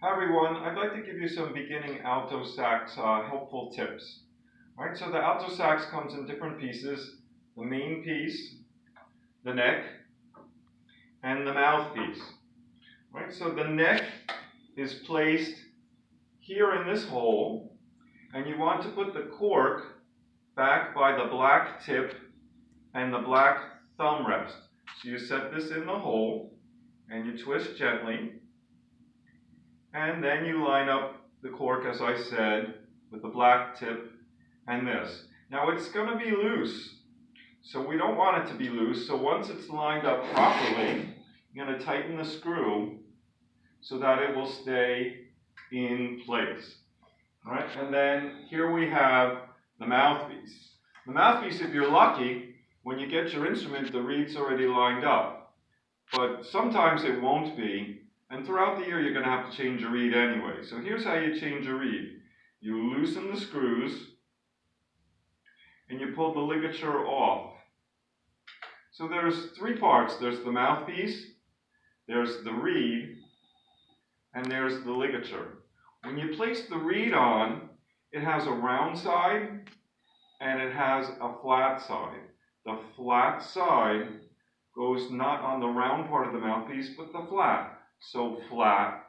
Hi everyone, I'd like to give you some beginning alto sax helpful tips. All right, so the alto sax comes in different pieces: the main piece, the neck, and the mouthpiece. All right, so the neck is placed here in this hole, and you want to put the cork back by the black tip and the black thumb rest. So you set this in the hole, and you twist gently, and then you line up the cork, as I said, with the black tip and this. Now it's going to be loose, so we don't want it to be loose. So once it's lined up properly, you're going to tighten the screw so that it will stay in place. All right, and then here we have the mouthpiece. The mouthpiece, if you're lucky, when you get your instrument, the reed's already lined up. But sometimes it won't be, and throughout the year you're going to have to change your reed anyway. So here's how you change your reed. You loosen the screws, and you pull the ligature off. So there's three parts. There's the mouthpiece, there's the reed, and there's the ligature. When you place the reed on, it has a round side and it has a flat side. The flat side goes not on the round part of the mouthpiece, but the flat. So flat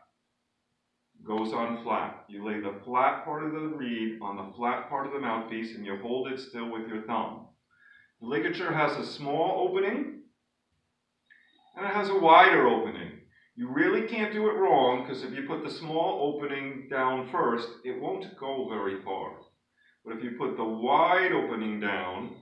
goes on flat. You lay the flat part of the reed on the flat part of the mouthpiece and you hold it still with your thumb. The ligature has a small opening and it has a wider opening. You really can't do it wrong, because if you put the small opening down first, it won't go very far. But if you put the wide opening down,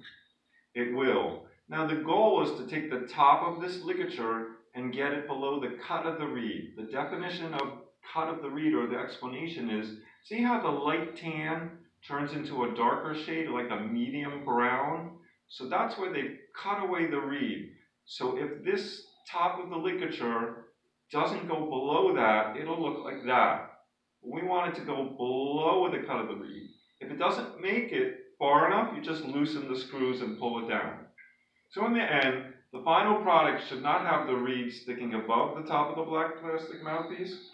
it will. Now the goal is to take the top of this ligature and get it below the cut of the reed. The definition of cut of the reed, or the explanation, is, see how the light tan turns into a darker shade, like a medium brown? So that's where they cut away the reed. So if this top of the ligature doesn't go below that, it'll look like that. We want it to go below the cut of the reed. If it doesn't make it far enough, you just loosen the screws and pull it down. So in the end, the final product should not have the reed sticking above the top of the black plastic mouthpiece,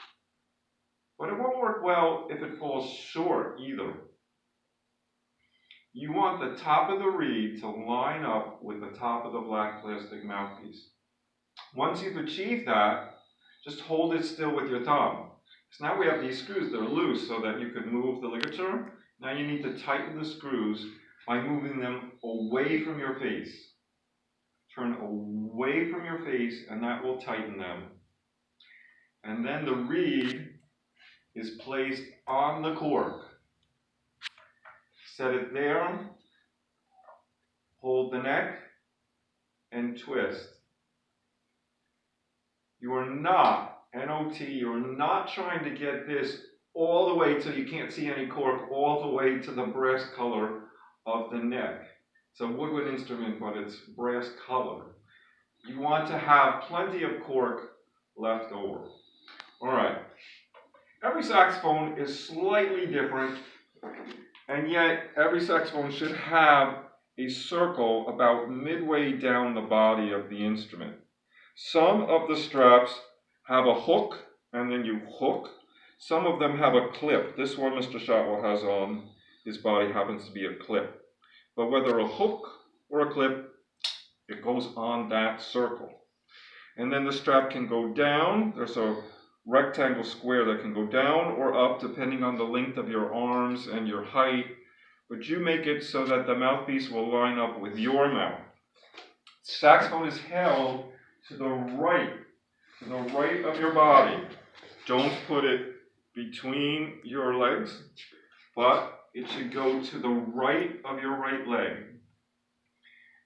but it won't work well if it falls short either. You want the top of the reed to line up with the top of the black plastic mouthpiece. Once you've achieved that, just hold it still with your thumb. So now we have these screws that are loose so that you can move the ligature. Now you need to tighten the screws by moving them away from your face. Turn away from your face and that will tighten them. And then the reed is placed on the cork. Set it there, hold the neck, and twist. You are not, N-O-T, you're not trying to get this all the way till you can't see any cork, all the way to the brass color of the neck. It's a woodwind instrument, but it's brass color. You want to have plenty of cork left over. All right. Every saxophone is slightly different, and yet every saxophone should have a circle about midway down the body of the instrument. Some of the straps have a hook, and then you hook. Some of them have a clip. This one Mr. Shotwell has on his body happens to be a clip. But whether a hook or a clip, it goes on that circle. And then the strap can go down. There's a rectangle square that can go down or up depending on the length of your arms and your height. But you make it so that the mouthpiece will line up with your mouth. Saxophone is held to the right of your body. Don't put it between your legs, but it should go to the right of your right leg.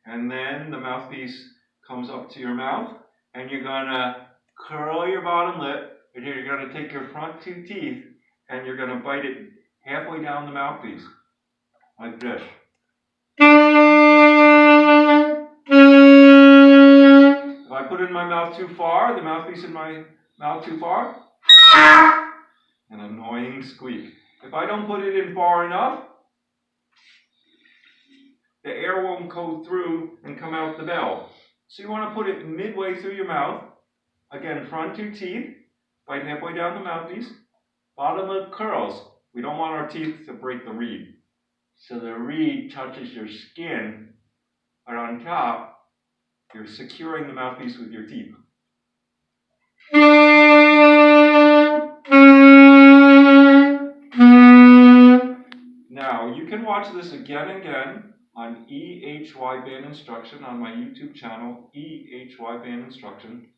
And then the mouthpiece comes up to your mouth, and you're gonna curl your bottom lip, and you're gonna take your front two teeth, and you're gonna bite it halfway down the mouthpiece, like this. If I put it in my mouth too far, the mouthpiece in my mouth too far, an annoying squeak. If I don't put it in far enough, the air won't go through and come out the bell. So you want to put it midway through your mouth. Again, front two teeth, bite halfway down the mouthpiece. Bottom lip curls. We don't want our teeth to break the reed. So the reed touches your skin, but on top, you're securing the mouthpiece with your teeth. Now, you can watch this again and again on EHY Band Instruction on my YouTube channel, EHY Band Instruction.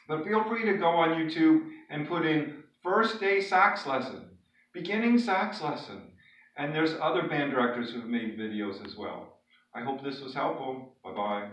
But feel free to go on YouTube and put in First Day Sax Lesson, Beginning Sax Lesson, and there's other band directors who've made videos as well. I hope this was helpful. Bye-bye.